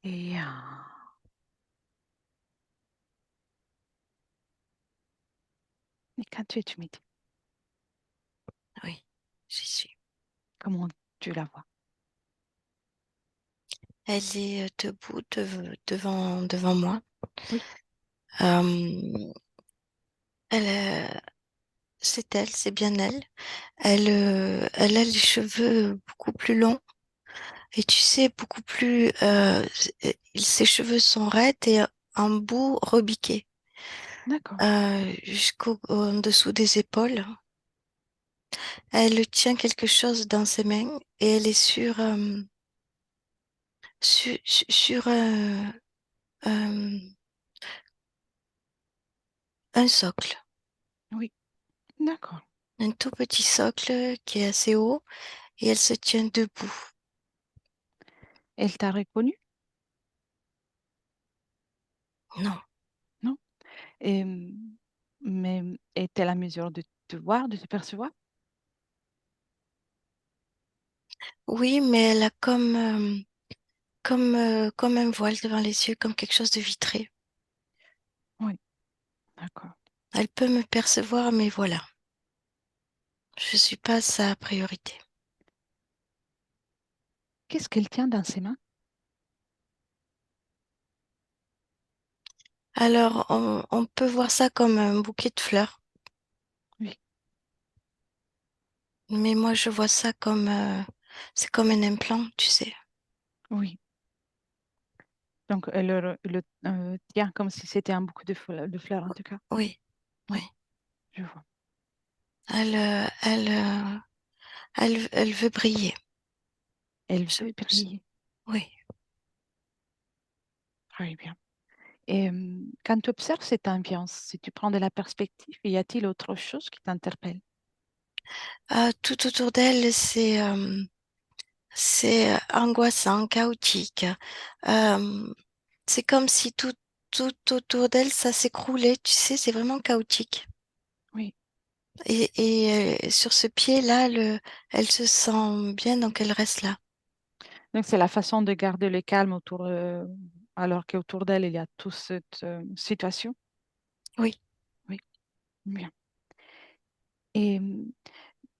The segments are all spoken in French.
Et quand tu me dis, Oui, j'y suis. comment tu la vois? Elle est debout devant moi. Oui, Euh, c'est elle, c'est bien elle. Elle a les cheveux beaucoup plus longs et tu sais, beaucoup plus. Ses cheveux sont raides et en bout rebiqués d'accord. jusqu'au en dessous des épaules. Elle tient quelque chose dans ses mains et elle est sur euh, un socle, Oui, d'accord. un tout petit socle qui est assez haut et elle se tient debout. Elle t'a reconnu, Non. non? Et, mais est-elle à mesure de te voir, de te percevoir? Oui, mais elle a comme un voile devant les yeux, comme quelque chose de vitré. Oui, d'accord. Elle peut me percevoir, mais voilà, je suis pas sa priorité. Qu'est-ce qu'elle tient dans ses mains? Alors, on peut voir ça comme un bouquet de fleurs, Oui, mais moi je vois ça comme c'est comme un implant, tu sais. oui. Donc, elle le tient comme si c'était un bouquet de fleurs, en tout cas. Oui, oui. Oui, je vois. Elle, elle veut briller. Elle Je- veut je- briller. oui. Très bien. Et quand tu observes cette ambiance, si tu prends de la perspective, y a-t-il autre chose qui t'interpelle? Ah, tout autour d'elle, c'est angoissant, chaotique. Euh, c'est comme si tout autour d'elle, ça s'écroulait, tu sais, c'est vraiment chaotique. Oui. Et sur ce pied-là, elle se sent bien, donc elle reste là. Donc, c'est la façon de garder le calme autour, alors qu'autour d'elle, il y a toute cette situation. Oui. Oui, bien. Et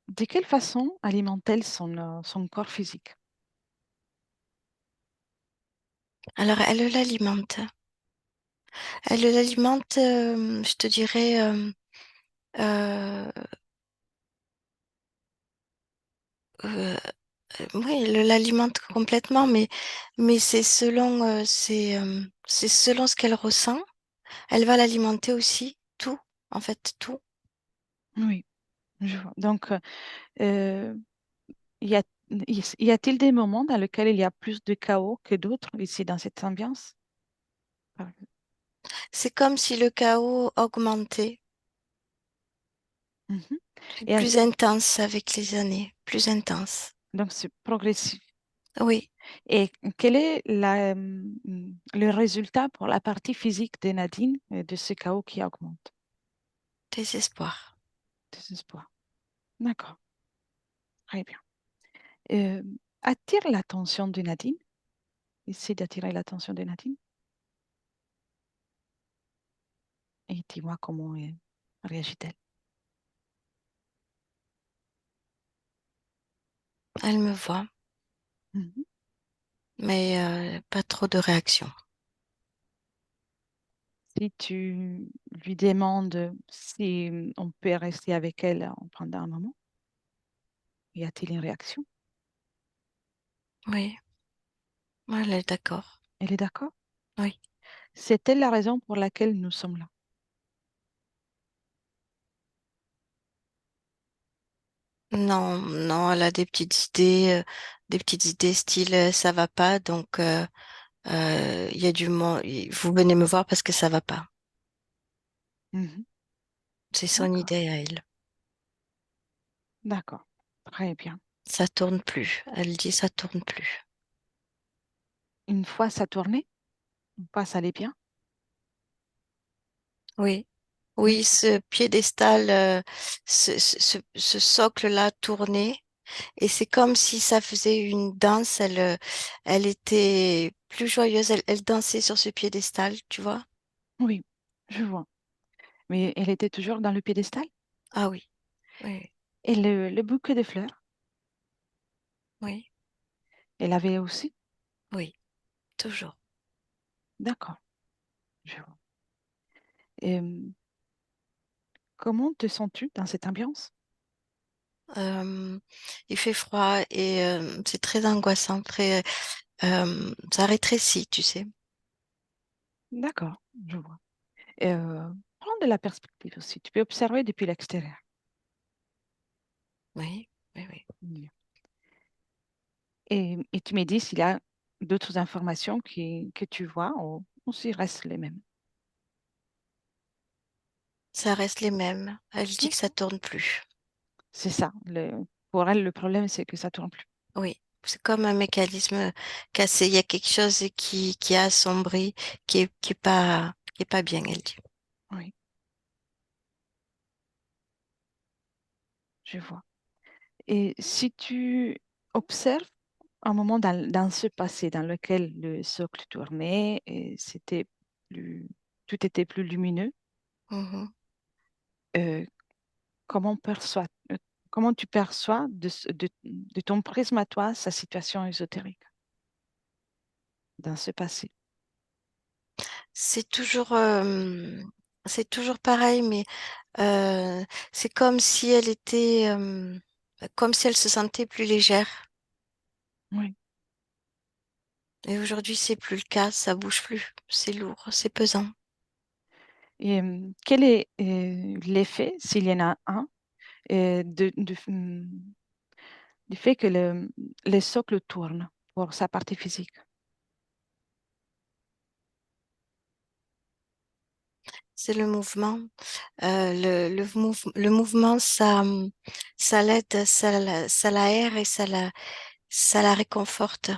de quelle façon alimente-t-elle son corps physique? Alors, elle l'alimente. Elle l'alimente, je te dirais, euh, euh, oui, elle l'alimente complètement, mais c'est selon ce qu'elle ressent. Elle va l'alimenter aussi, tout, en fait, tout. Oui, je vois. Donc, euh, y a, y a-t-il des moments dans lesquels il y a plus de chaos que d'autres ici dans cette ambiance? Par exemple. C'est comme si le chaos augmentait. Mhm. C'est Et plus intense avec les années, plus intense. donc, c'est progressif. Oui, Et quel est le résultat pour la partie physique de Nadine et de ce chaos qui augmente? désespoir. Désespoir. D'accord, très bien. Euh, attire l'attention de Nadine. Essaie d'attirer l'attention de Nadine et dis-moi comment réagit-elle. Elle me voit, Mhm. mais pas trop de réaction. Si tu lui demandes si on peut rester avec elle pendant un moment, y a-t-il une réaction? Oui, elle est d'accord. Elle est d'accord? Oui. C'est-elle la raison pour laquelle nous sommes là? Non, non, elle a des petites idées style ça va pas, donc il y a du monde. Vous venez me voir parce que ça va pas. Mhm. C'est son D'accord, idée à elle. d'accord, très bien. Ça tourne plus. Elle dit ça tourne plus. Une fois ça tourné, une fois ça allait bien? Oui, Oui. oui, ce piédestal, ce socle-là tourné, et c'est comme si ça faisait une danse. Elle était plus joyeuse. Elle dansait sur ce piédestal, tu vois? Oui, je vois. Mais elle était toujours dans le piédestal. Ah oui, oui, Et le bouquet de fleurs, oui, elle avait aussi. oui, toujours. D'accord, je vois. Et, comment te sens-tu dans cette ambiance? Euh, il fait froid et c'est très angoissant, ça rétrécit, tu sais. D'accord, je vois. Prends de la perspective aussi. Tu peux observer depuis l'extérieur. Oui, oui, oui. Mm. Et tu me dis s'il y a d'autres informations que tu vois ou s'ils restent les mêmes. Ça reste les mêmes. Elle dit que ça D'accord. tourne plus. C'est ça. Pour elle, le problème, c'est que ça tourne plus. Oui, c'est comme un mécanisme cassé. Il y a quelque chose qui a assombri, qui est pas bien, elle dit. Oui, je vois. Et si tu observes un moment dans ce passé dans lequel le socle tournait et plus, tout était plus lumineux, Mhm. euh, comment perçois, euh, comment tu perçois de ton prisme à toi sa situation ésotérique dans ce passé? C'est toujours, euh, c'est toujours pareil, mais euh, c'est comme si elle était, comme si elle se sentait plus légère. Oui. Et aujourd'hui, c'est plus le cas, ça bouge plus, c'est lourd, c'est pesant. Et quel est l'effet, s'il y en a un, du fait que le socle tourne pour sa partie physique? C'est le mouvement. Le mouvement, ça l'aide, ça l'aère et ça la réconforte.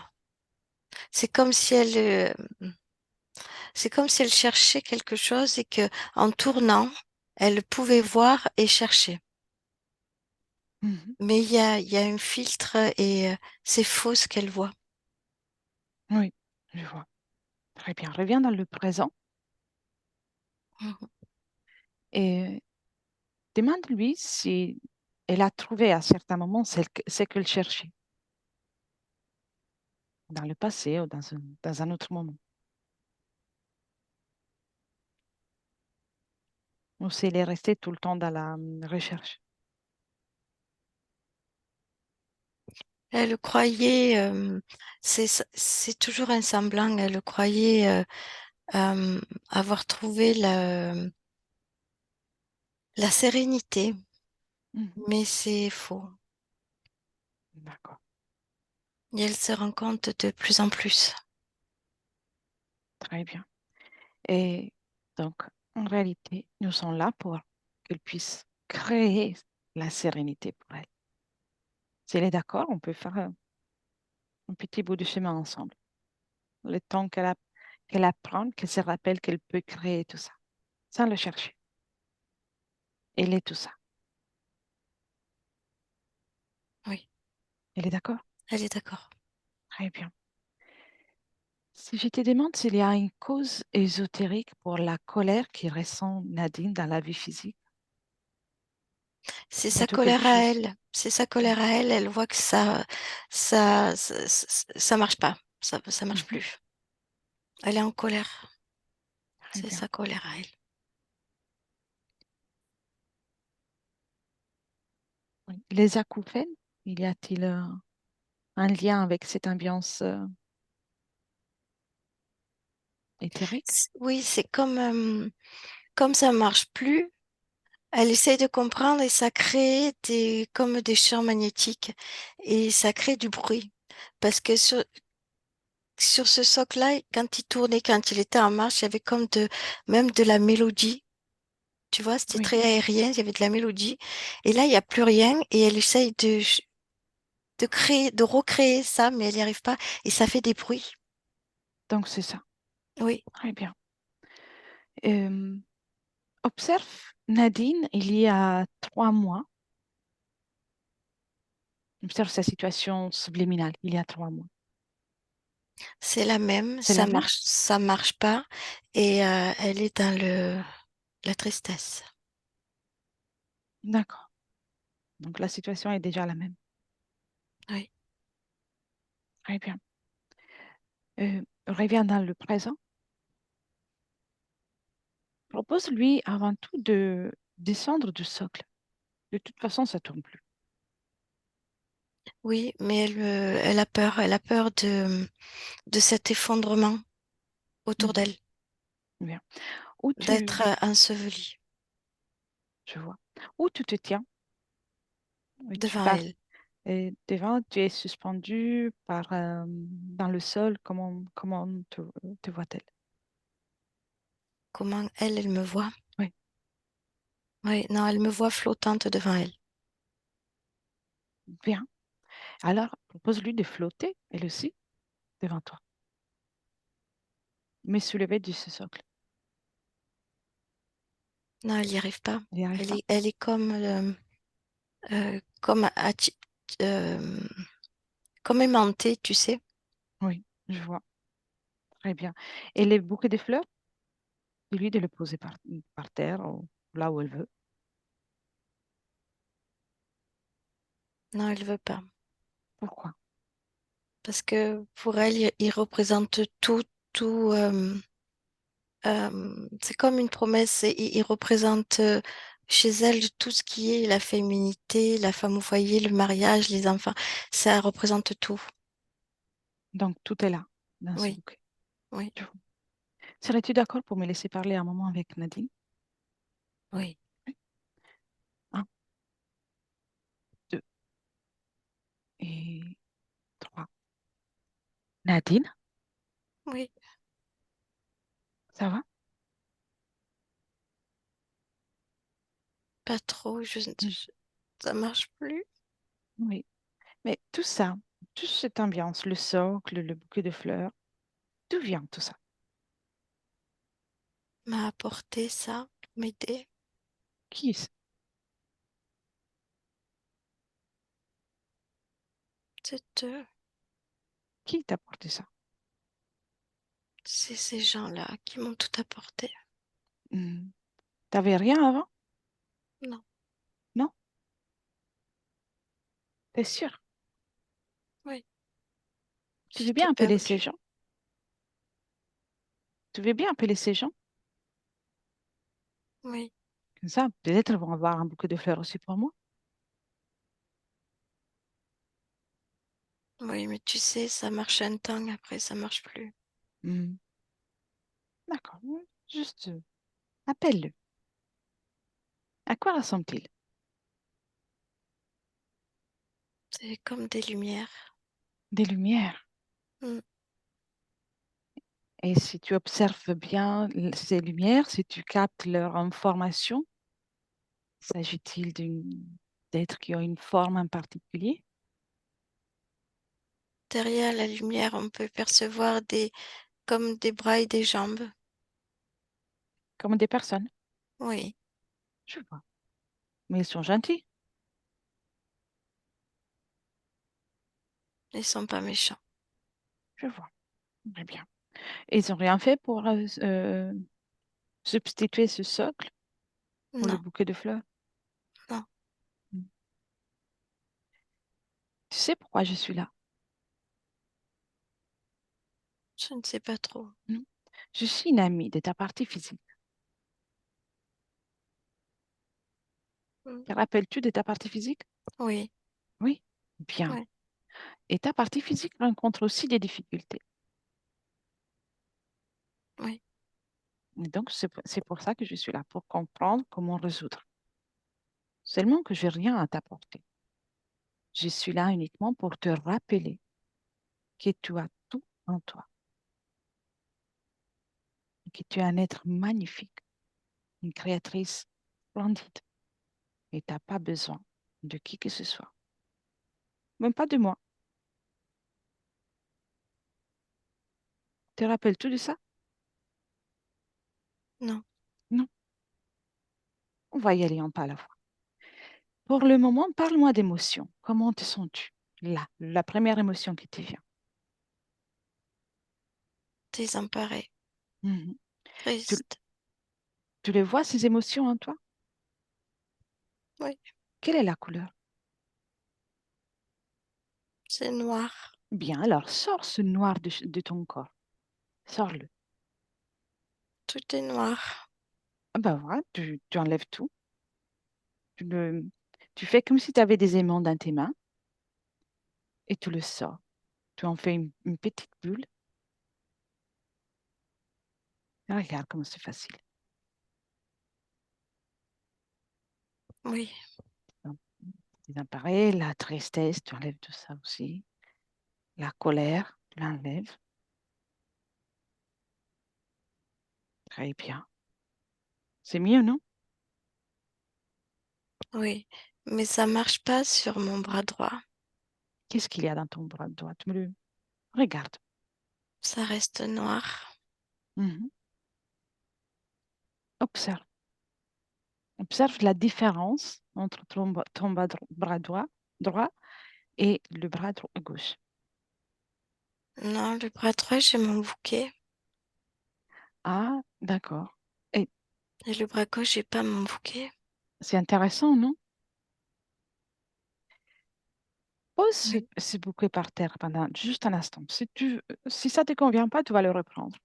C'est comme si c'est comme si elle cherchait quelque chose et que, en tournant, elle pouvait voir et chercher. Mhm. Mais il y a un filtre et c'est faux ce qu'elle voit. Oui, je vois. Très bien. Reviens dans le présent Mhm. et demande-lui si elle a trouvé à certains moments ce qu'elle cherchait dans le passé ou dans un autre moment. Ou s'il est resté tout le temps dans la recherche. Elle croyait, c'est toujours un semblant, elle croyait avoir trouvé la sérénité, Mhm. mais c'est faux. D'accord. Et elle se rend compte de plus en plus. Très bien. Et donc, en réalité, nous sommes là pour qu'elle puisse créer la sérénité pour elle. Si elle est d'accord, on peut faire un petit bout de chemin ensemble. Le temps qu'elle apprenne, qu'elle se rappelle qu'elle peut créer tout ça, sans le chercher. Elle est tout ça. Oui, Elle est d'accord? elle est d'accord. Très bien. Si je te demande s'il y a une cause ésotérique pour la colère qui ressent Nadine dans la vie physique, C'est y sa a-t-il quelque colère à chose? elle. C'est sa colère à elle. Elle voit que ça marche pas. Ça marche Mhm. plus. Elle est en colère. Très C'est bien. sa colère à elle. Oui. Les acouphènes, y a-t-il un lien avec cette ambiance éthérique? Oui, c'est comme ça marche plus. Elle essaye de comprendre et ça crée comme des champs magnétiques et ça crée du bruit. Parce que sur ce socle-là, quand il tournait, quand il était en marche, il y avait même de la mélodie. Tu vois, c'était Oui, très aérien, il y avait de la mélodie. Et là, il n'y a plus rien et elle essaye de recréer ça, mais elle n'y arrive pas et ça fait des bruits. donc c'est ça. Oui, Très bien. Euh, observe Nadine il y a 3 mois. Observe sa situation subliminale il y a 3 mois. C'est la même, C'est la même? ça marche pas et elle est dans la tristesse. D'accord. Donc la situation est déjà la même. Oui, Très bien. Reviens dans le présent. Propose-lui avant tout de descendre du socle. De toute façon, ça tourne plus. oui, mais elle a peur de cet effondrement autour Mhm. d'elle, Bien. Où d'être tu, ensevelie je vois, où tu te tiens, et tu devant pars, elle. et devant, tu es suspendu par, dans le sol. Comment te voit-elle? Comment elle, elle me voit? Oui, Oui, non, elle me voit flottante devant elle. bien. Alors, propose-lui de flotter, elle aussi, devant toi, mais soulevée de ce socle. Non, elle n'y arrive pas. Il n'y arrive pas? Elle est comme euh, comme aimantée, tu sais. Oui, je vois. Très bien. Et les bouquets de fleurs, lui de le poser par terre ou là où elle veut. Non, elle veut pas. Pourquoi? Parce que pour elle, il représente tout. C'est comme une promesse. Il représente chez elle tout ce qui est la féminité, la femme au foyer, le mariage, les enfants. Ça représente tout. Donc, tout est là, dans ce Oui, bouquet. oui, Je vois. Serais-tu d'accord pour me laisser parler un moment avec Nadine? oui, Oui. Un, deux et trois. Nadine, oui. ça va? Pas trop. Mm. Ça marche plus. Oui. Mais tout ça, toute cette ambiance, le socle, le bouquet de fleurs, d'où vient tout ça? M'a apporté ça, m'aider. Qui, est- C'est qui t'a apporté ça? c'est ces gens-là qui m'ont tout apporté. Hmm. T'avais rien avant? Non, Non? T'es sûr? oui, Tu veux j'étais bien appeler ces perdue. gens? Tu veux bien appeler ces gens? Oui, Comme ça, peut-être ils vont avoir un bouquet de fleurs aussi pour moi. oui, mais tu sais, ça marche un temps, après ça marche plus. Hmm. D'accord. Juste appelle-le. À quoi ressemble-t-il? C'est comme des lumières. Des lumières. Mm. Et si tu observes bien ces lumières, si tu captes leur information, s'agit-il d'êtres qui ont une forme en particulier, Derrière la lumière, on peut percevoir comme des bras et des jambes. comme des personnes? Oui, Je vois. Mais ils sont gentils, ils sont pas méchants. je vois. Très bien. Et ils n'ont rien fait pour substituer ce socle pour le Non, bouquet de fleurs? non, Mm. Tu sais pourquoi je suis là? je ne sais pas trop. Non. Je suis une amie de ta partie physique. Mm. Te rappelles-tu de ta partie physique? Oui, Oui. Bien. oui, Et ta partie physique rencontre aussi des difficultés. oui. Et donc, c'est pour ça que je suis là, pour comprendre comment résoudre. Seulement que je n'ai rien à t'apporter. Je suis là uniquement pour te rappeler que tu as tout en toi, et que tu es un être magnifique, une créatrice splendide, et tu n'as pas besoin de qui que ce soit, même pas de moi. Te rappelles-tu de ça? Non. Non, on va y aller en pas à la fois. Pour le moment, parle-moi d'émotion. Comment te sens-tu? Là, la première émotion qui te vient. désemparée, Mhm. Tu, triste. tu les vois, ces émotions en toi? Oui, Quelle est la couleur? c'est noir. Bien, alors sors ce noir de ton corps. Sors-le. Tout est noir. Ah ben voilà, tu enlèves tout. Tu, le, tu fais comme si tu avais des aimants dans tes mains et tu le sors. Tu en fais une petite bulle. Regarde comment c'est facile. Oui, Donc, pareil, la tristesse, tu enlèves tout ça aussi. La colère, tu l'enlèves. Très bien. C'est mieux, non? oui. Mais ça marche pas sur mon bras droit. Qu'est-ce qu'il y a dans ton bras droit? Tu me le regardes. Ça reste noir. Mhm. Observe. Observe la différence entre ton bras droit et le bras gauche. Non, le bras droit, j'ai mon bouquet. Ah, d'accord. Et Et le bras gauche, j'ai pas mon bouquet. c'est intéressant, non? Pose Oui. ce bouquet par terre pendant juste un instant. Si ça ne te convient pas, tu vas le reprendre.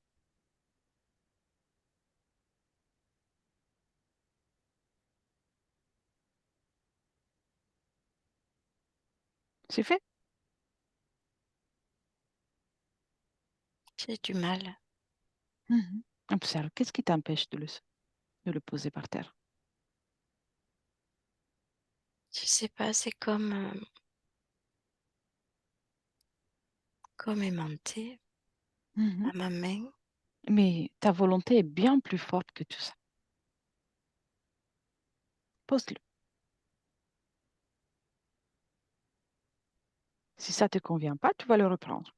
C'est fait? J'ai du mal. Mhm. Observe. Qu'est-ce qui t'empêche de le poser par terre? Je sais pas, c'est comme aimanté Mhm. à ma main. Mais ta volonté est bien plus forte que tout ça. Pose-le. Si ça ne te convient pas, tu vas le reprendre.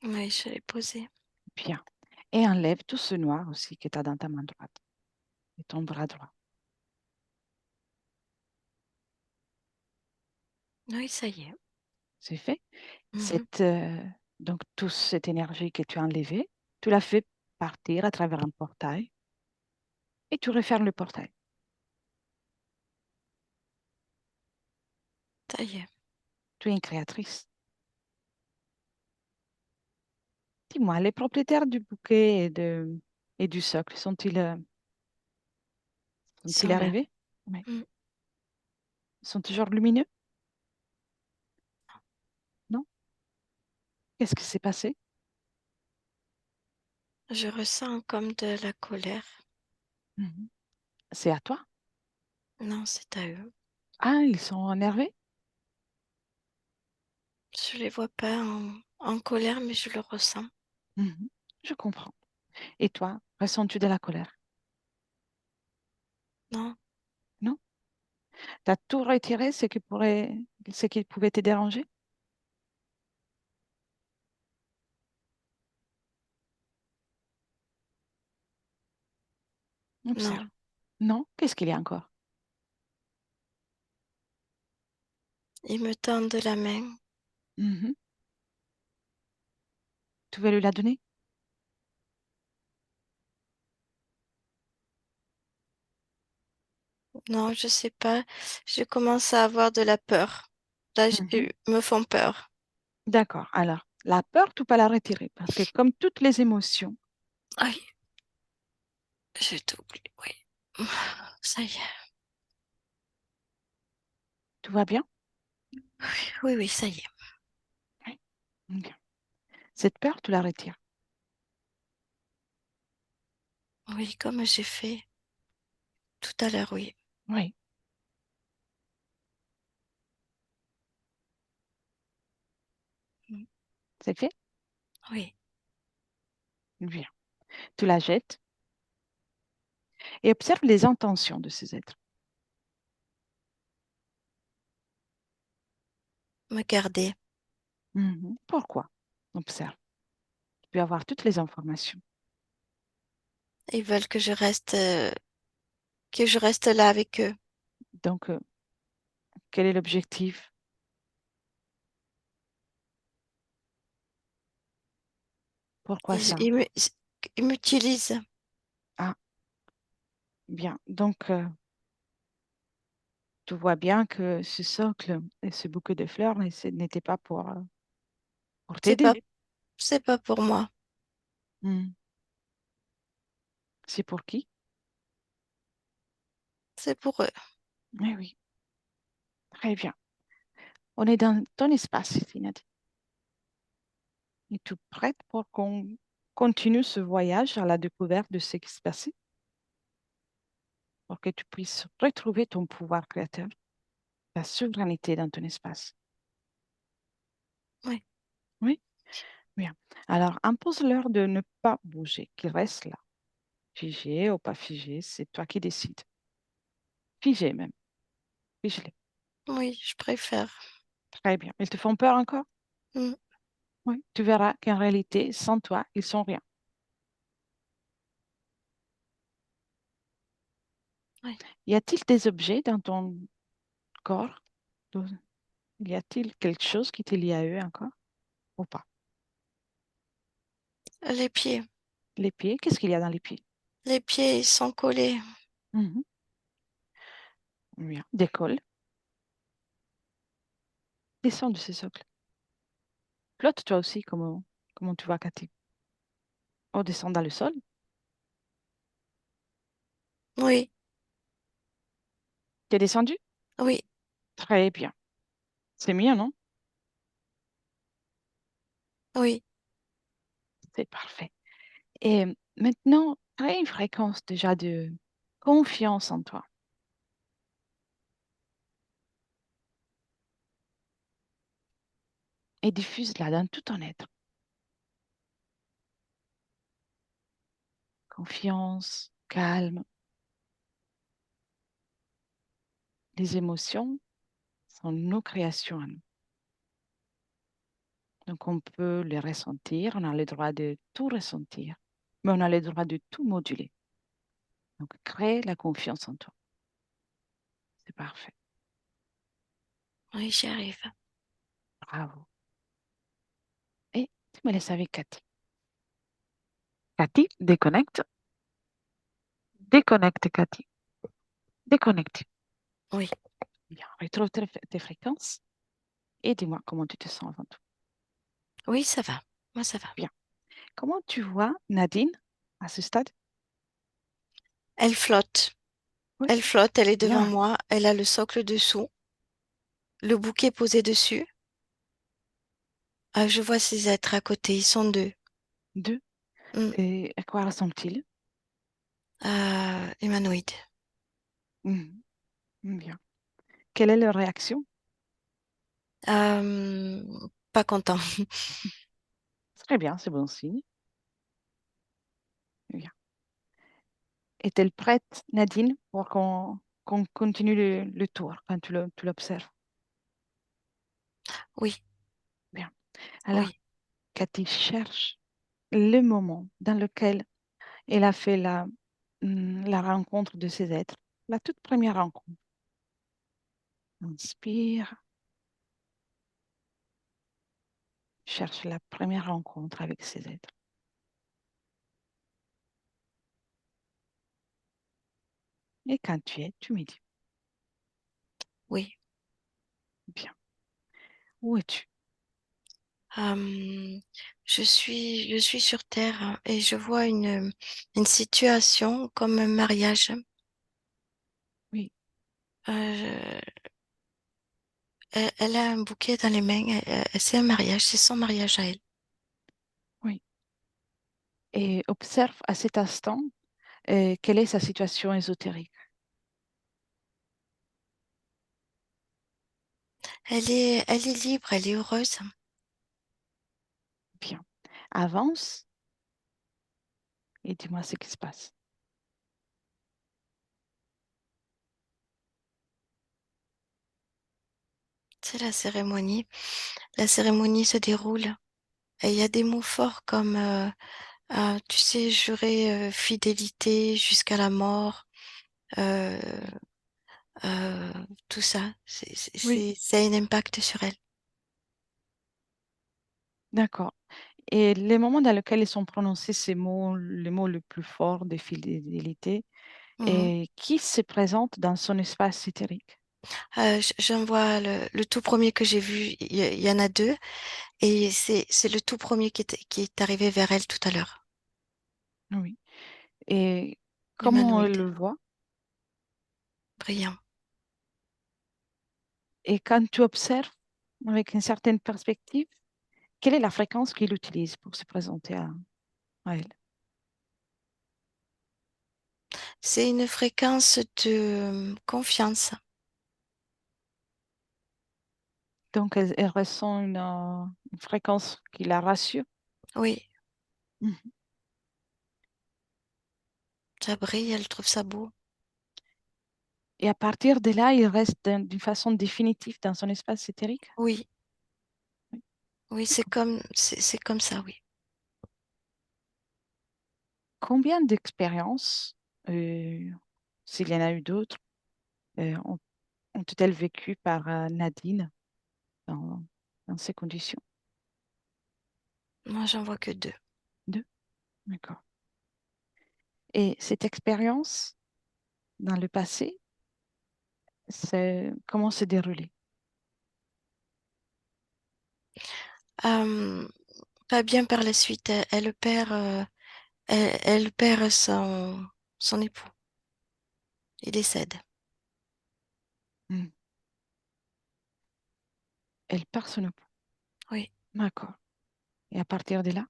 Oui, je l'ai posé. Bien. Et enlève tout ce noir aussi que tu as dans ta main droite et ton bras droit. Oui, ça y est. C'est fait. Mhm. Donc, toute cette énergie que tu as enlevée, tu la fais partir à travers un portail et tu refermes le portail. Ça y est. Tu es une créatrice. Dis-moi, les propriétaires du bouquet et du socle, Ils sont-ils sont là. arrivés? Oui. Mm. Ils sont toujours lumineux? Non? Qu'est-ce qui s'est passé? Je ressens comme de la colère. Mhm. C'est à toi. Non, c'est à eux. Ah, ils sont énervés? Je les vois pas en colère, mais je le ressens. Mhm. Je comprends. Et toi, ressens-tu de la colère? Non, Non? Tu as tout retiré ce qui pouvait te déranger? Observe. non. Non? Qu'est-ce qu'il y a encore? Ils me tendent la main. Mhm. Tu veux lui la donner? Non, je sais pas. Je commence à avoir de la peur. Là, Mhm. ils me font peur. D'accord. Alors, la peur, tu peux la retirer parce que comme toutes les émotions, Aïe, j'ai tout oublié. Oui. Ça y est. tout va bien? Oui, oui, ça y est. Oui. Ok. Cette peur, tu la retires. Oui, comme j'ai fait tout à l'heure, oui. Oui. Mm. C'est fait? Oui, Bien. Tu la jettes et observe les intentions de ces êtres. me garder. Mhm. Pourquoi? Observe. Tu peux avoir toutes les informations. Ils veulent que je reste là avec eux. Donc, quel est l'objectif? Pourquoi Ils, ça? ils me, il m'utilise. Ah, bien. Donc, tu vois bien que ce socle et ce bouquet de fleurs n'était pas pour C'est pas, t'aider. c'est pas pour moi, Hmm. C'est pour qui? c'est pour eux. Eh oui, très bien. On est dans ton espace ici, Nadine. Es-tu prête pour qu'on continue ce voyage à la découverte de ce qui se passait, pour que tu puisses retrouver ton pouvoir créateur, ta souveraineté dans ton espace? Oui, Oui, bien. Alors, impose-leur de ne pas bouger, qu'ils restent là. Figé ou pas figé, c'est toi qui décides. Figé même, figé. oui, je préfère. Très bien. Ils te font peur encore? Mm, Oui. Tu verras qu'en réalité, sans toi, ils sont rien. oui. Y a-t-il des objets dans ton corps? Y a-t-il quelque chose qui te lie à eux encore ou pas? Les pieds, Les pieds, qu'est-ce qu'il y a dans les pieds? les pieds, ils sont collés. Mhm. Bien. Décolle, descends de ce socle. Flotte toi aussi, comment tu vas, Cathy? Oh, descends dans le sol. Oui, T'es descendu? oui, Très bien. C'est mieux, non? oui. C'est parfait. Et maintenant, crée une fréquence déjà de confiance en toi et diffuse-la dans tout ton être. Confiance, calme. Les émotions sont nos créations à nous. Donc, on peut les ressentir, on a le droit de tout ressentir, mais on a le droit de tout moduler. Donc, crée la confiance en toi. C'est parfait. Oui, j'y arrive. Bravo. Et tu me laisses avec Cathy. Cathy, déconnecte. Déconnecte, Cathy. Déconnecte. Oui, Bien, retrouve tes fréquences et dis-moi comment tu te sens avant tout. oui, ça va. Moi, ça va. Bien. Comment tu vois Nadine à ce stade? Elle flotte. Oui, Elle flotte, elle est devant bien. moi. Elle a le socle dessous, le bouquet posé dessus. Je vois ces êtres à côté. Ils sont deux. Deux. Mm. Et à quoi ressemble-t-il? Humanoïdes. Mhm, bien. Quelle est leur réaction? Euh, Pas content. Très bien, c'est bon signe. Bien. Est-elle prête, Nadine, pour qu'on continue le tour quand tu l'observes? Oui, Bien. Alors, oui, Cathy cherche le moment dans lequel elle a fait la rencontre de ces êtres, la toute première rencontre. Inspire, cherche la première rencontre avec ces êtres. Et quand tu es, tu me dis, oui. bien, où es-tu? Euh, je suis sur Terre, hein, et je vois une situation comme un mariage. Oui, Euh, elle a un bouquet dans les mains. C'est un mariage, c'est son mariage à elle. oui. Et observe à cet instant quelle est sa situation ésotérique. Elle est libre, elle est heureuse. Bien. Avance et dis-moi ce qui se passe. C'est la cérémonie. La cérémonie se déroule et il y a des mots forts comme, tu sais, jurer fidélité jusqu'à la mort, euh, euh, tout ça. Oui, Ça a un impact sur elle. d'accord. Et les moments dans lesquels ils sont prononcés ces mots, les mots les plus forts de fidélité, Mhm. et qui se présente dans son espace éthérique. J'en vois le tout premier que j'ai vu, il y en a deux, et c'est le tout premier qui est arrivé vers elle tout à l'heure, Oui. Et comment elle humanoïde, le voit? brillant. Et quand tu observes avec une certaine perspective, quelle est la fréquence qu'il utilise pour se présenter à elle? C'est une fréquence de confiance. Donc, elle ressent une fréquence qui la rassure. Oui, Mhm. ça brille, elle trouve ça beau. Et à partir de là, il reste d'une façon définitive dans son espace éthérique. Oui, Oui. oui, D'accord. c'est comme ça, oui. Combien d'expériences, euh, s'il y en a eu d'autres, ont, ont-elles vécu par Nadine dans, dans ces conditions? Moi, j'en vois que deux. Deux. D'accord. Et cette expérience dans le passé, c'est comment s'est déroulée? Euh, Pas bien par la suite, elle perd son époux. Il décède. Hmm. Elle part son époux. Oui. D'accord. Et à partir de là,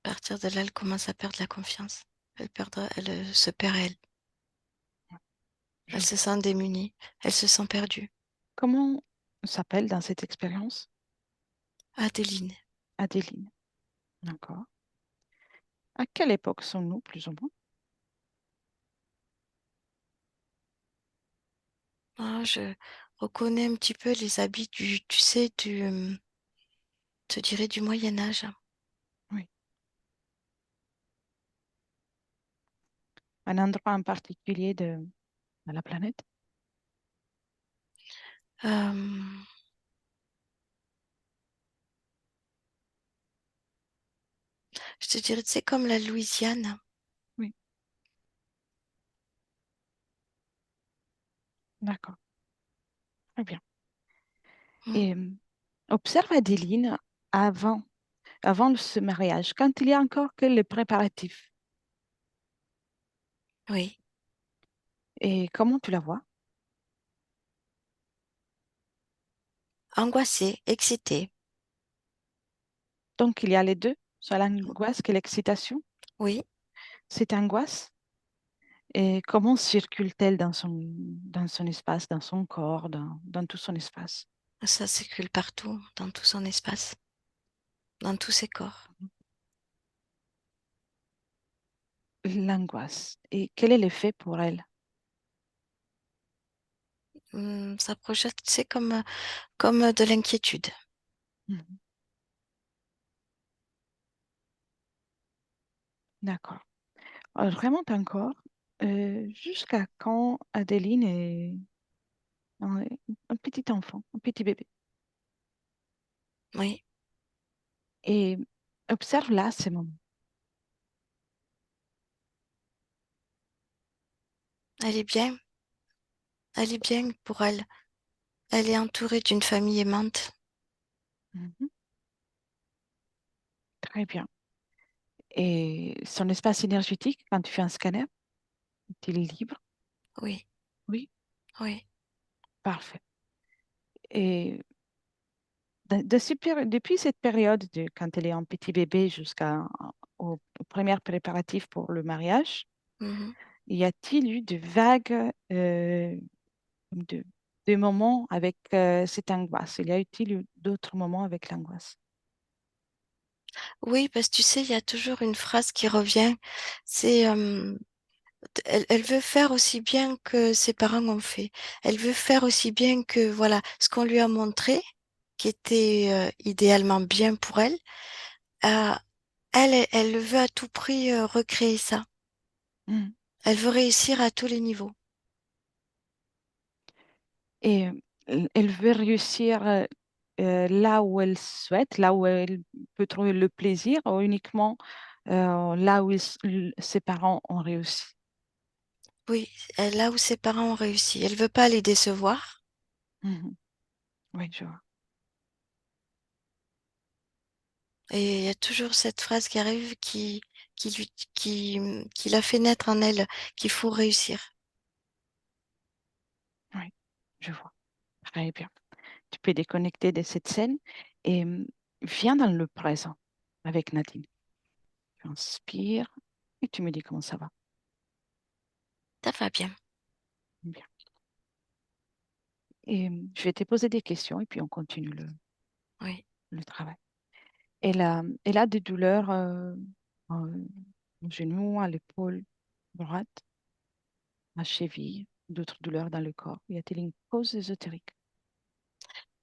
À partir de là, elle commence à perdre la confiance. Elle se perd elle. je Elle se vois. sent démunie. Elle se sent perdue. Comment s'appelle dans cette expérience? Adeline. Adéline. D'accord. À quelle époque sommes-nous, plus ou moins? Ah, je reconnais un petit peu les habits tu sais, te dirais du Moyen Âge. Oui. Un endroit en particulier de la planète? Euh, je te dirais, c'est comme la Louisiane. Oui. D'accord. Très bien. Mm, Et observe Adéline avant, avant ce mariage, quand il y a encore que les préparatifs. oui. Et comment tu la vois? Angoissée, excitée. Donc, il y a les deux, soit l'angoisse que l'excitation. Oui, Cette angoisse, et comment circule-t-elle dans son espace, dans son corps, dans tout son espace? ça circule partout, dans tout son espace, dans tous ses corps. L'angoisse. Et quel est l'effet pour elle? Ça projette, c'est comme de l'inquiétude. Mhm. D'accord. Alors, je remonte encore jusqu'à quand Adeline est un, un petit enfant, un petit bébé. Oui, Et observe là ces moments. elle est bien, elle est bien pour elle. Elle est entourée d'une famille aimante. Mhm. Très bien. Et son espace énergétique, quand tu fais un scanner, il est libre? Oui, Oui, oui. parfait. Et depuis cette période, quand elle est un petit bébé aux premiers préparatifs pour le mariage, Mhm. y a-t-il eu de vagues de, de moments avec cette angoisse? Il y a-t-il eu d'autres moments avec l'angoisse? Oui, parce que tu sais, il y a toujours une phrase qui revient. C'est, elle veut faire aussi bien que ses parents ont fait. Elle veut faire aussi bien que, voilà, ce qu'on lui a montré, qui était idéalement bien pour elle. euh, elle veut à tout prix recréer ça. Mhm. Elle veut réussir à tous les niveaux. elle veut réussir là où elle souhaite, là où elle peut trouver le plaisir, ou uniquement là où ses parents ont réussi. Oui, là où ses parents ont réussi. Elle veut pas les décevoir. Mhm. Oui, je vois. Et il y a toujours cette phrase qui arrive qui l'a fait naître en elle, qu'il faut réussir. Oui, je vois. Très bien. Tu peux déconnecter de cette scène et viens dans le présent avec Nadine. Tu inspires et tu me dis comment ça va. Ça va bien. Bien. Et je vais te poser des questions et puis on continue Oui. le travail. Elle a des douleurs au genou, à l'épaule droite, à la cheville, d'autres douleurs dans le corps. Y a-t-il une cause ésotérique?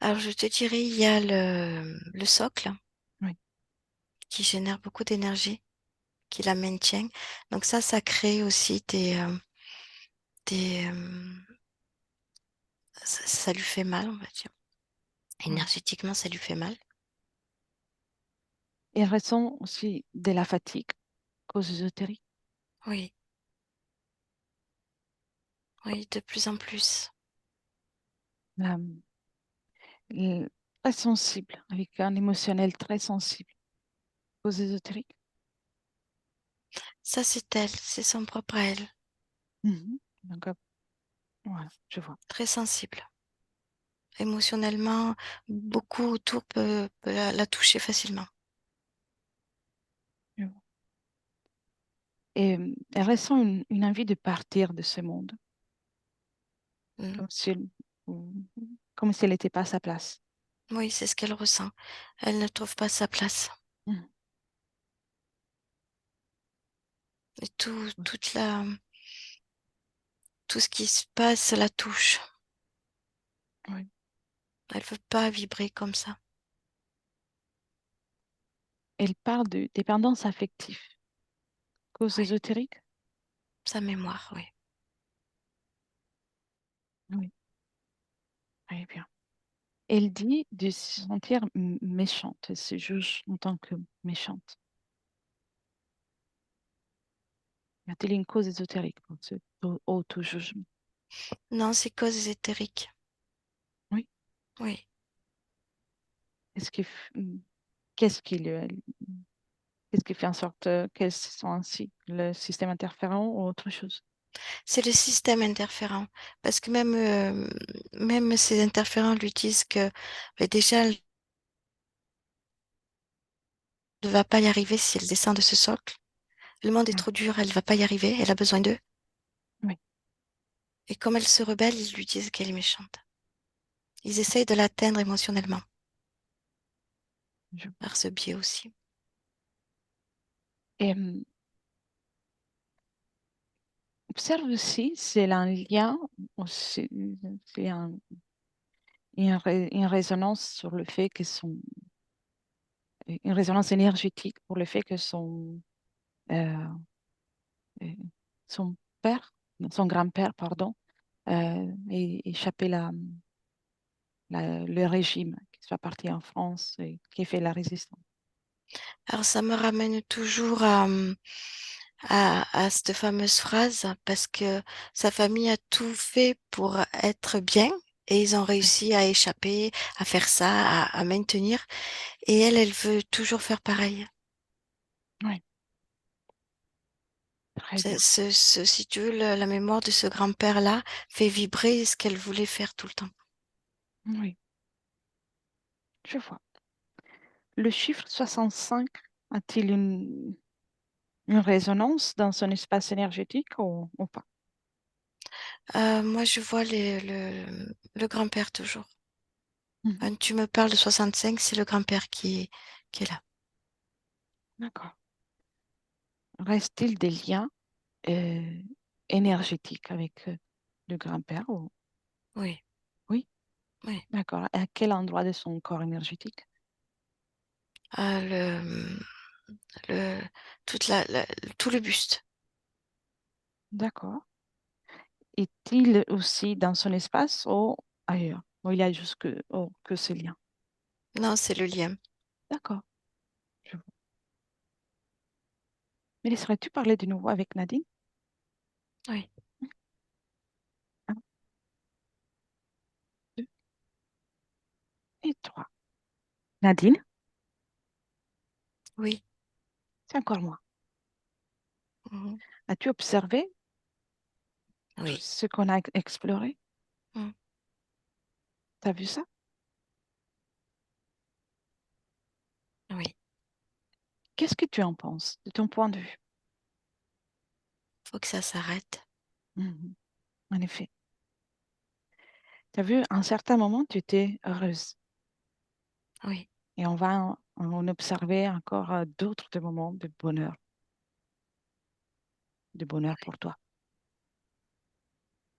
Alors je te dirais, il y a le socle Oui, qui génère beaucoup d'énergie, qui la maintient. Donc ça crée aussi ça lui fait mal, on va dire. oui. Énergétiquement, ça lui fait mal. Elle ressent aussi de la fatigue, cause ésotérique. Oui, oui, de plus en plus. La- Très sensible, avec un émotionnel très sensible, cause ésotérique. Ça, c'est elle, c'est son propre à elle. Mhm. Donc, voilà, je vois. Très sensible. Émotionnellement, beaucoup autour peut la toucher facilement. Je vois. Et elle ressent une envie de partir de ce monde, Mm. comme si comme si elle n'était pas à sa place. Oui, c'est ce qu'elle ressent. Elle ne trouve pas sa place. Mhm. Et Oui, tout ce qui se passe la touche. oui. Elle veut pas vibrer comme ça. Elle parle de dépendance affective, cause Oui, ésotérique. sa mémoire, oui. Oui, très bien. Elle dit de se sentir méchante, elle se juge en tant que méchante. Y a-t-il une cause ésotérique pour ce auto-jugement? Non, c'est cause éthérique. Oui. Oui. Est-ce que, qu'est-ce qui qu'est-ce qui fait en sorte qu'elles sont ainsi? Le système interférent ou autre chose? C'est le système interférent. Parce que même ces interférents lui disent que déjà, elle ne va pas y arriver si elle descend de ce socle. Le monde est Oui, trop dur, elle ne va pas y arriver, elle a besoin d'eux. oui, Et comme elle se rebelle, ils lui disent qu'elle est méchante. Ils essayent de l'atteindre émotionnellement, je vois. par ce biais aussi. Et observe aussi, c'est un lien, aussi, c'est une résonance sur le fait que une résonance énergétique pour le fait que euh, euh, son père, non, son grand-père, pardon, ait échappé le régime, qu'il soit parti en France et qui ait fait la résistance. Alors ça me ramène toujours à cette fameuse phrase parce que sa famille a tout fait pour être bien et ils ont Oui, réussi à échapper, à faire ça, à maintenir. Et elle veut toujours faire pareil. oui, très bien. Si tu veux, la mémoire de ce grand-père-là fait vibrer ce qu'elle voulait faire tout le temps. Oui, je vois. Le chiffre 65 a-t-il une résonance dans son espace énergétique ou pas? Moi, je vois le grand-père toujours. Mhm. Quand tu me parles de 65, c'est le grand-père qui est là. D'accord. Reste-t-il des liens euh, énergétiques avec le grand-père Oui, Oui, oui. d'accord. À quel endroit de son corps énergétique? Ah, le, toute tout le buste. D'accord. Est-il aussi dans son espace ou ailleurs? Ou il y a juste que ce lien. Non, c'est le lien. D'accord. Je vois. Mais laisserais-tu parler de nouveau avec Nadine? Oui, Un, deux et trois. Nadine, oui, c'est encore moi. mhm, As-tu observé tout oui, ce qu'on a exploré? mhm, T'as vu ça? oui. Qu'est-ce que tu en penses de ton point de vue? Faut que ça s'arrête. Mhm. En effet. Tu as vu, à un certain moment, tu étais heureuse. Oui, Et on va en observer encore d'autres de moments de bonheur pour toi.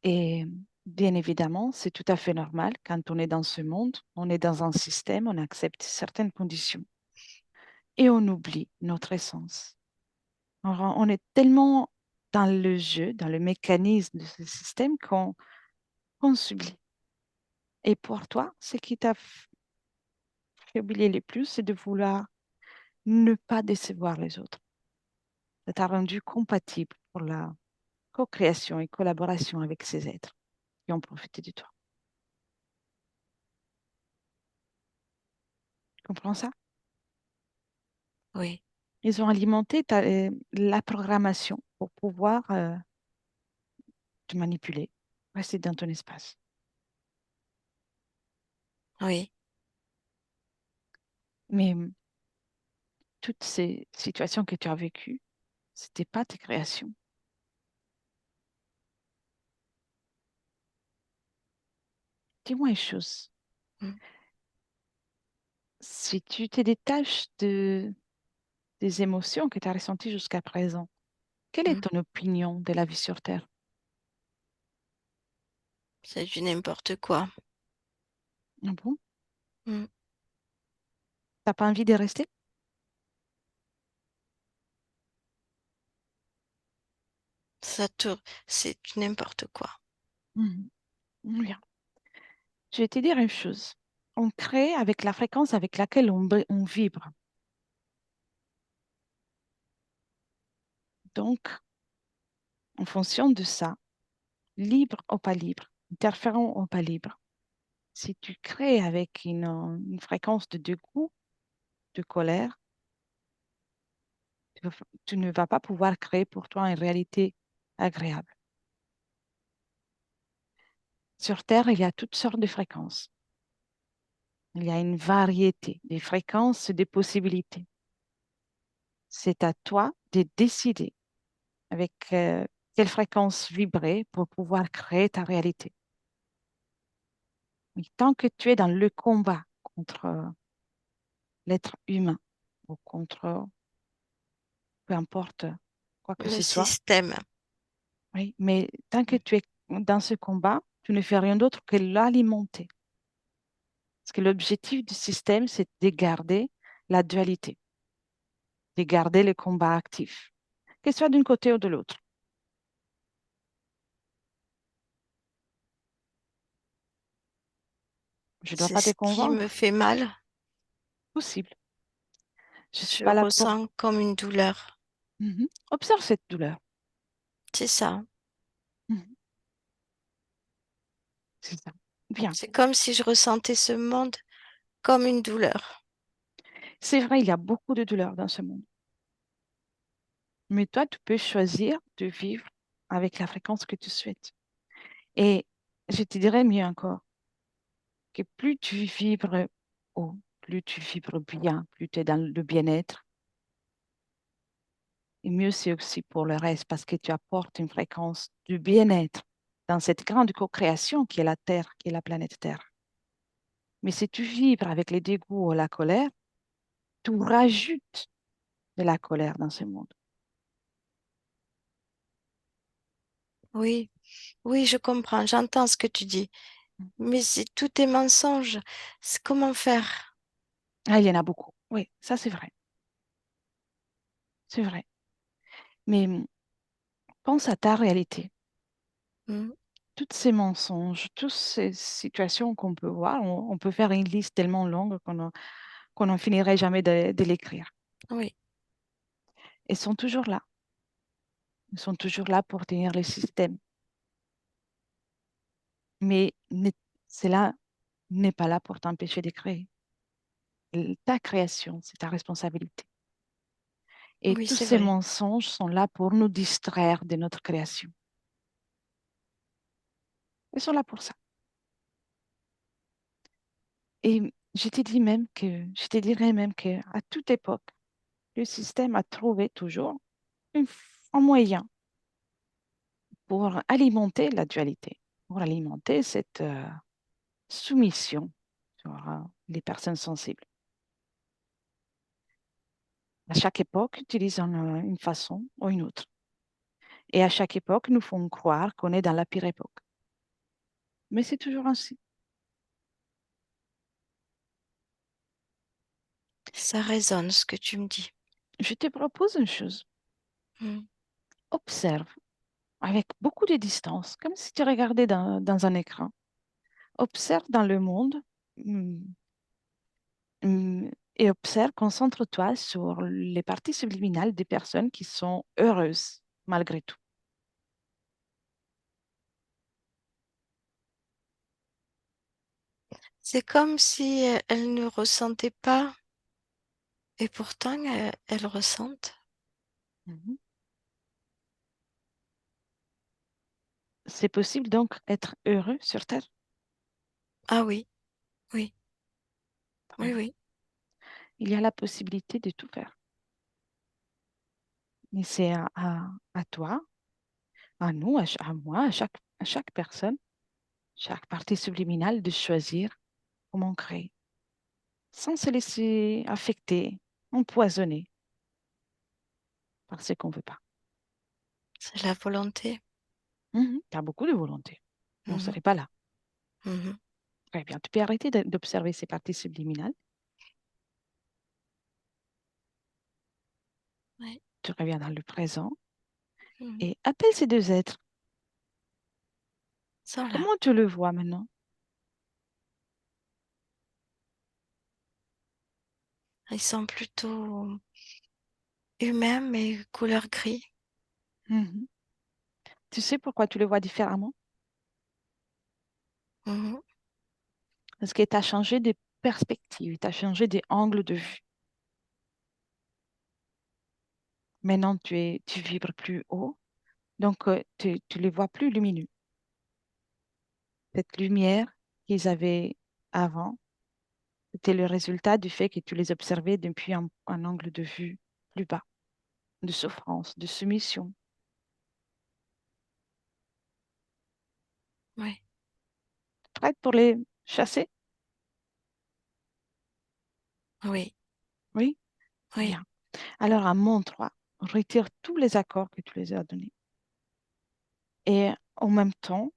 Et bien évidemment, c'est tout à fait normal quand on est dans ce monde, on est dans un système, on accepte certaines conditions et on oublie notre essence. On est tellement dans le jeu, dans le mécanisme de ce système qu'on s'oublie. Et pour toi, ce qui t'a fait oublier le plus, c'est de vouloir ne pas décevoir les autres. Ça t'a rendu compatible pour la co-création et collaboration avec ces êtres qui ont profité de toi. Tu comprends ça? oui, Ils ont alimenté la programmation pour pouvoir te manipuler, rester dans ton espace. oui, Mais toutes ces situations que tu as vécues, c'était pas tes créations. Dis-moi une chose. mhm, Si tu te détaches des émotions que tu as ressenties jusqu'à présent, quelle est mhm. ton opinion de la vie sur Terre? C'est du n'importe quoi. Ah bon? Mhm. T'as pas envie de rester? Ça tourne, c'est du n'importe quoi. Mhm. Bien. Je vais te dire une chose. On crée avec la fréquence avec laquelle on vibre. Donc, en fonction de ça, libre ou pas libre, interférent ou pas libre, si tu crées avec une fréquence de dégoût, de colère, tu ne vas pas pouvoir créer pour toi une réalité agréable. Sur Terre, il y a toutes sortes de fréquences. Il y a une variété des fréquences, des possibilités. C'est à toi de décider avec quelle fréquence vibrer pour pouvoir créer ta réalité. Et tant que tu es dans le combat contre l'être humain ou contre peu importe quoi que Le ce soit, système, oui, mais tant que tu es dans ce combat, tu ne fais rien d'autre que l'alimenter. Parce que l'objectif du système, c'est de garder la dualité, de garder le combat actif, que ce soit d'un côté ou de l'autre. Je ne dois c'est pas te ce qui me convaincre, fait mal. possible. Je ne suis Je pas là pour... ressens comme une douleur. Mhm. Observe cette douleur. C'est ça. Mhm. C'est ça. Bien. C'est comme si je ressentais ce monde comme une douleur. C'est vrai, il y a beaucoup de douleurs dans ce monde. Mais toi, tu peux choisir de vivre avec la fréquence que tu souhaites. Et je te dirais mieux encore, que plus tu vibres haut, plus tu vibres bien, plus tu es dans le bien-être, et mieux c'est aussi pour le reste parce que tu apportes une fréquence du bien-être dans cette grande co-création qui est la Terre, qui est la planète Terre. Mais si tu vibres avec les dégoûts ou la colère, tu rajoutes de la colère dans ce monde. Oui, oui, je comprends, j'entends ce que tu dis. Mais c'est tout est mensonge. C'est comment faire? Ah, il y en a beaucoup. Oui, ça c'est vrai. C'est vrai. Mais pense à ta réalité. Hmm. tous ces mensonges, toutes ces situations qu'on peut voir, on peut faire une liste tellement longue qu'on n'en finirait jamais de l'écrire. Oui, Ils sont toujours là. Ils sont toujours là pour tenir le système. Mais cela n'est pas là pour t'empêcher de créer. Ta création, c'est ta responsabilité. Et oui, tous c'est ces vrai. mensonges sont là pour nous distraire de notre création. Ils sont là pour ça. Et je te dirais même que à toute époque, le système a trouvé toujours un moyen pour alimenter la dualité, pour alimenter cette soumission sur les personnes sensibles. À chaque époque, utilise une façon ou une autre. Et à chaque époque, nous font croire qu'on est dans la pire époque. Mais c'est toujours ainsi. Ça résonne ce que tu me dis. Je te propose une chose. Mm. Observe avec beaucoup de distance, comme si tu regardais dans un écran. Observe dans le monde hum, et observe, concentre-toi sur les parties subliminales des personnes qui sont heureuses malgré tout. C'est comme si elles ne ressentaient pas, et pourtant elles ressentent. Mhm. C'est possible donc être heureux sur Terre. Ah oui, oui, Très oui, bien. oui. Il y a la possibilité de tout faire. Et c'est à toi, à nous, à moi, à chaque personne, chaque partie subliminale de choisir comment créer, sans se laisser affecter, empoisonner par ce qu'on ne veut pas. C'est la volonté. Tu as beaucoup de volonté. On ne Mhm, serait pas là. mhm. Très bien. Tu peux arrêter d'observer ces parties subliminales. Ouais. Tu reviens dans le présent Mhm. et appelle ces deux êtres. Ils sont là. Comment tu le vois maintenant? Ils sont plutôt humains, mais couleur gris. Mhm. Tu sais pourquoi tu le vois différemment? Mhm. Parce que tu as changé de perspective, tu as changé d'angle de vue. Maintenant, tu vibres plus haut, donc tu les vois plus lumineux. Cette lumière qu'ils avaient avant, c'était le résultat du fait que tu les observais depuis un angle de vue plus bas, de souffrance, de soumission. Oui, Prête pour les chasser? oui, Oui? oui, Bien. Alors, à mon 3, retire tous les accords que tu les as donnés. Et en même temps,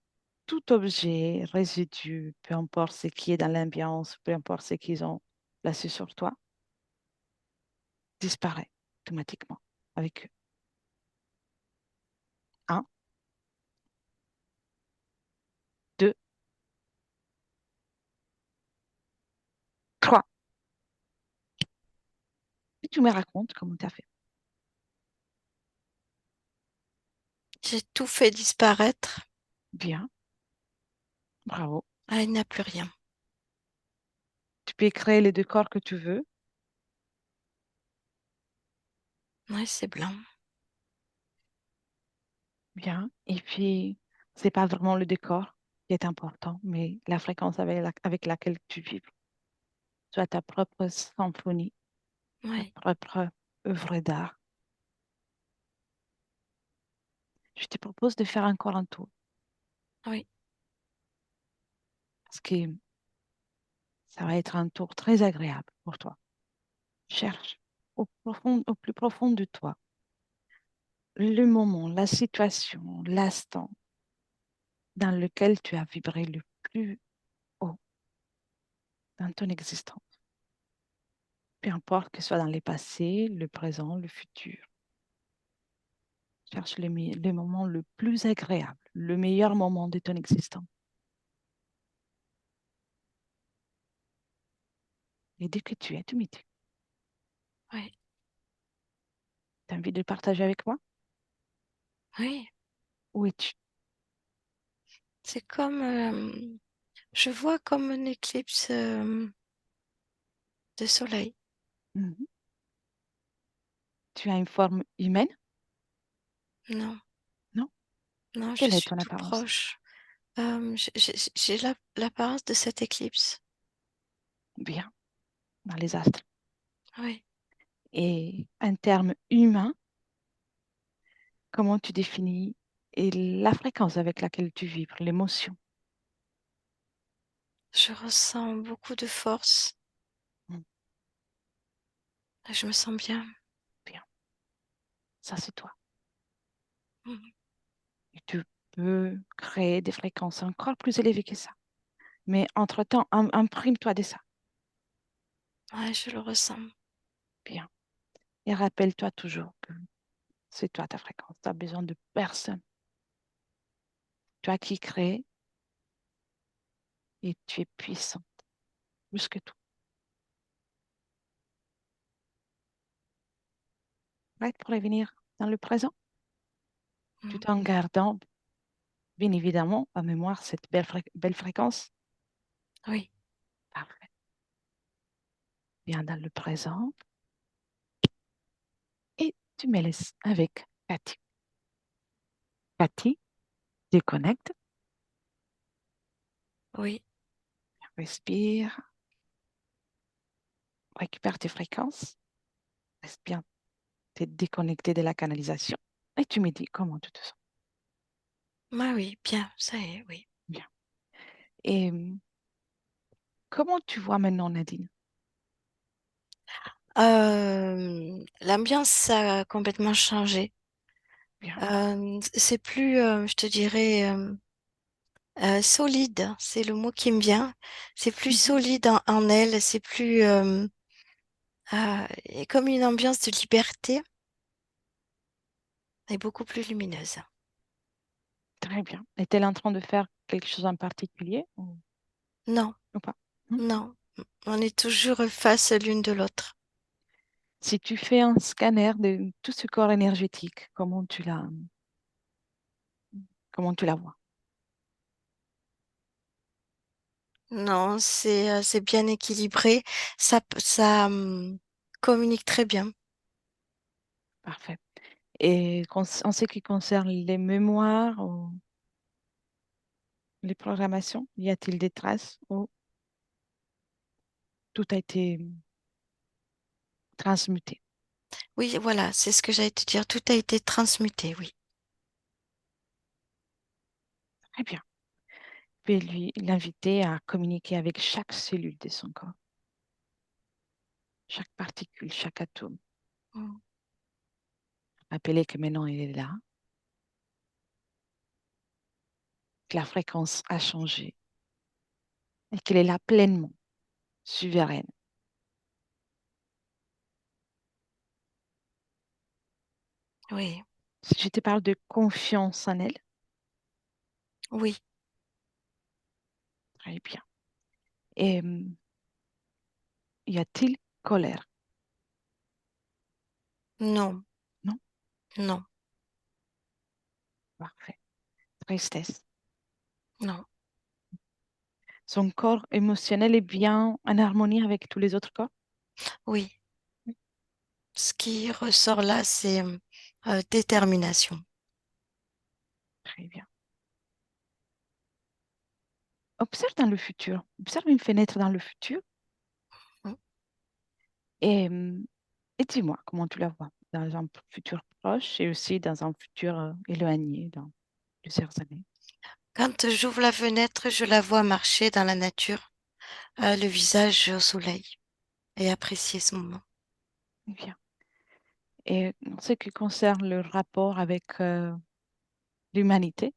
tout objet, résidu, peu importe ce qui est dans l'ambiance, peu importe ce qu'ils ont placé sur toi, disparaît automatiquement avec eux. Un, deux, trois. Et tu me racontes comment tu as fait. j'ai tout fait disparaître. Bien, bravo. Ah, il n'y a plus rien. Tu peux créer les décors que tu veux. Oui, c'est blanc. Bien. Et puis, c'est pas vraiment le décor qui est important, mais la fréquence avec laquelle tu vibres. Tu as ta propre symphonie, ta Oui, propre œuvre d'art. Je te propose de faire encore un tour oui, parce que ça va être un tour très agréable pour toi. Cherche au plus profond de toi le moment, la situation, l'instant dans lequel tu as vibré le plus haut dans ton existence. Peu importe que ce soit dans le passé, le présent, le futur. Cherche le moment le plus agréable, le meilleur moment de ton existence. Et dès que tu es, tu me dis, Oui, tu as envie de partager avec moi? oui. Où es-tu? C'est comme, je vois comme une éclipse de soleil. Mhm. Tu as une forme humaine? Non, Non? non, je Quelle est suis ton tout apparence? proche. J'ai l'apparence de cette éclipse. Bien, dans les astres. Oui, Et en termes humains, comment tu définis et la fréquence avec laquelle tu vibres, l'émotion? je ressens beaucoup de force. Mm. Je me sens bien. Bien, ça c'est toi. Mhm. Et tu peux créer des fréquences encore plus élevées que ça. Mais entre-temps, imprime-toi de ça. Ouais, je le ressens. Bien. Et rappelle-toi toujours que c'est toi ta fréquence. Tu as besoin de personne. Toi qui crée et tu es puissant, plus que tout. Prête pour revenir dans le présent, Mhm. tout en gardant, bien évidemment, en mémoire cette belle fréquence. Oui, Parfait. Bien dans le présent. Et tu me laisses avec Cathy. Cathy, déconnecte, oui, respire, récupère tes fréquences, reste bien, t'es déconnecté de la canalisation. Et tu me dis comment tu te sens. bah oui, bien, ça y est, oui. Bien. Et comment tu vois maintenant, Nadine? L'ambiance a complètement changé. Bien. C'est plus, je te dirais, solide, c'est le mot qui me vient. C'est plus Mhm. solide en elle, c'est plus et comme une ambiance de liberté et beaucoup plus lumineuse. Très bien. Est-elle en train de faire quelque chose en particulier Non, ou pas? Hmm. non, on est toujours face l'une de l'autre. Si tu fais un scanner de tout ce corps énergétique, comment tu la vois? Non, c'est bien équilibré. Ça communique très bien. Parfait. Et en ce qui concerne les mémoires ou les programmations, y a-t-il des traces ou tout a été transmuté? Oui, voilà, c'est ce que j'allais te dire. Tout a été transmuté, oui. Très bien. Je vais l'inviter à communiquer avec chaque cellule de son corps, chaque particule, chaque atome. Mm. Rappeler que maintenant il est là, que la fréquence a changé et qu'elle est là pleinement, souveraine. Oui, Si je te parle de confiance en elle, oui, très bien. Et y a-t-il colère? non, Non? non, Parfait. Tristesse. non, Son corps émotionnel est bien en harmonie avec tous les autres corps? oui. Ce qui ressort là, c'est détermination. Très bien. Observe dans le futur. Observe une fenêtre dans le futur Mm. et, et dis-moi comment tu la vois dans un futur proche et aussi dans un futur éloigné, dans plusieurs années. Quand j'ouvre la fenêtre, je la vois marcher dans la nature, le visage au soleil, et apprécier ce moment. Bien. Et en ce qui concerne le rapport avec l'humanité,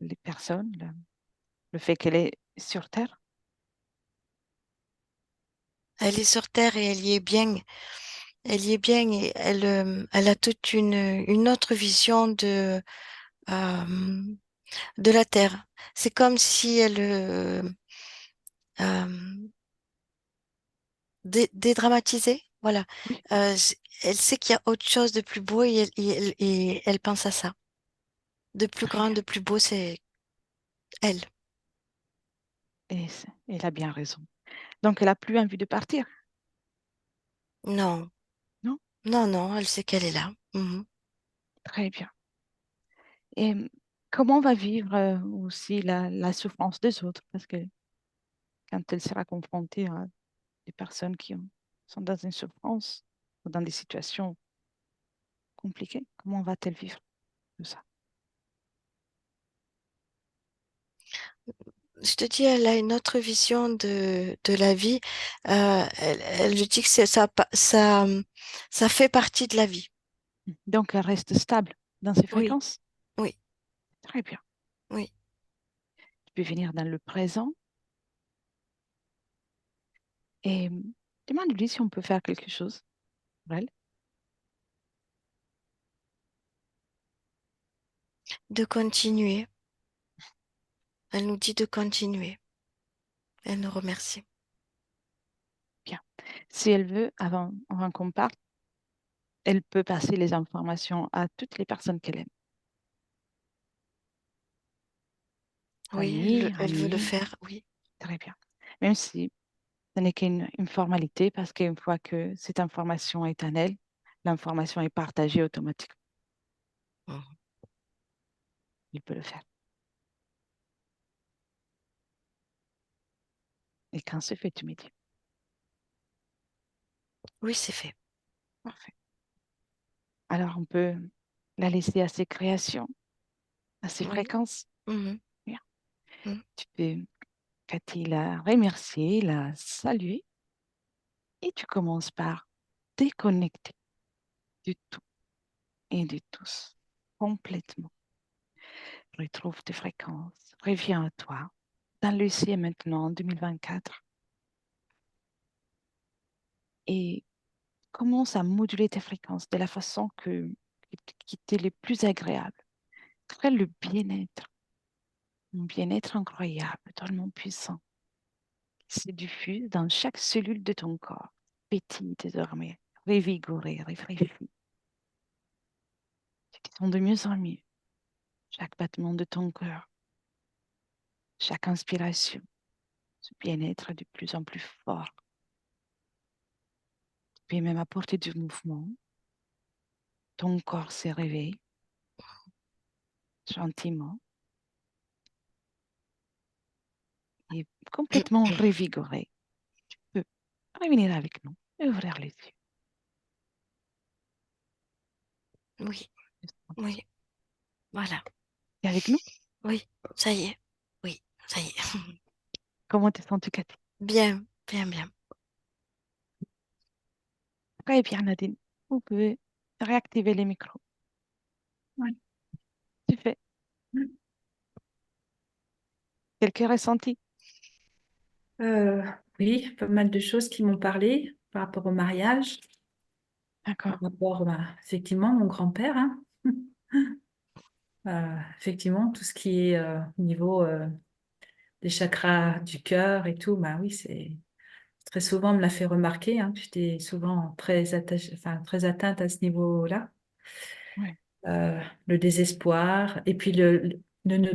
les personnes, le fait qu'elle est sur Terre, Elle est sur terre et elle y est bien. Elle y est bien et elle a toute une autre vision de la Terre. C'est comme si euh, dédramatisait. Voilà. Oui, Elle sait qu'il y a autre chose de plus beau et elle pense à ça. De plus très grand, bien. de plus beau, c'est elle. Et elle a bien raison. Donc, elle a plus envie de partir, Non, non? non, non, elle sait qu'elle est là. Mhm. Très bien. Et comment on va vivre aussi la souffrance des autres? Parce que quand elle sera confrontée à des personnes sont dans une souffrance ou dans des situations compliquées, comment va-t-elle vivre tout ça? Je te dis, elle a une autre vision de la vie. Elle dit que ça fait partie de la vie. Donc, elle reste stable dans ses Oui, fréquences. oui, Très bien. oui. Tu peux venir dans le présent et demande-lui si on peut faire quelque chose pour elle. De continuer. Elle nous dit de continuer. Elle nous remercie. Bien. Si elle veut, avant qu'on parte, elle peut passer les informations à toutes les personnes qu'elle aime. Oui, Famille, elle veut le amis, faire. Oui. très bien. Même si ce n'est qu'une formalité, parce qu'une fois que cette information est en elle, l'information est partagée automatiquement. Mhm. Il peut le faire. Et quand c'est fait, tu me dis. Oui, c'est fait. Parfait. Alors, on peut la laisser à ses créations, à ses Oui. fréquences. Mhm. Bien. Mhm. Tu peux, Cathy, la remercier, la saluer, et tu commences par déconnecter du tout et de tous, complètement. Retrouve tes fréquences, reviens à toi, dans le ici et maintenant, en 2024, et commence à moduler tes fréquences de la façon qui t'est le plus agréable. Crée le bien-être, un bien-être incroyable, tellement puissant, qui se diffuse dans chaque cellule de ton corps, pétille désormais, revigoré, réfléchi. Tu te sens de mieux en mieux. Chaque battement de ton cœur, chaque inspiration, ce bien-être de plus en plus fort. Tu peux même apporter du mouvement. Ton corps se réveille gentiment et complètement revigoré. Tu peux revenir avec nous et ouvrir les yeux. Oui, oui. Voilà. Et avec nous, Oui, ça y est. Oui, ça y est. comment te sens-tu, Cathy? Bien, bien, bien. Très bien, Nadine. Vous pouvez réactiver les micros. Oui, tu fais. Quelques ressentis? Euh, oui, pas mal de choses qui m'ont parlé par rapport au mariage, par D'accord. rapport effectivement mon grand-père, hein. Effectivement, tout ce qui est au niveau des chakras du cœur et tout, bah oui, c'est très souvent on me l'a fait remarquer, hein. J'étais souvent très attachée, enfin très atteinte à ce niveau-là. Oui, Le désespoir et puis ne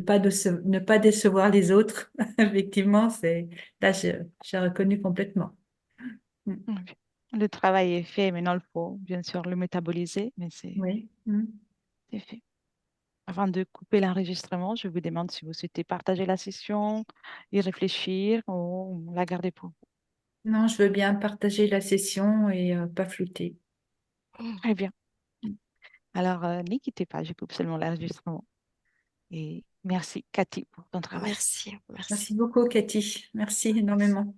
pas décevoir les autres. Effectivement, c'est là j'ai reconnu complètement. Mm. oui. Le travail est fait, maintenant il faut bien sûr le métaboliser, mais Oui. Mm. c'est fait. Avant de couper l'enregistrement, je vous demande si vous souhaitez partager la session, y réfléchir ou la garder pour vous. Non, je veux bien partager la session et pas flouter. Mm. Très bien. Alors, n'y quittez pas, je coupe seulement l'enregistrement. Et merci, Cathy, pour ton travail. Merci, merci. Merci beaucoup, Cathy. Merci Merci. énormément.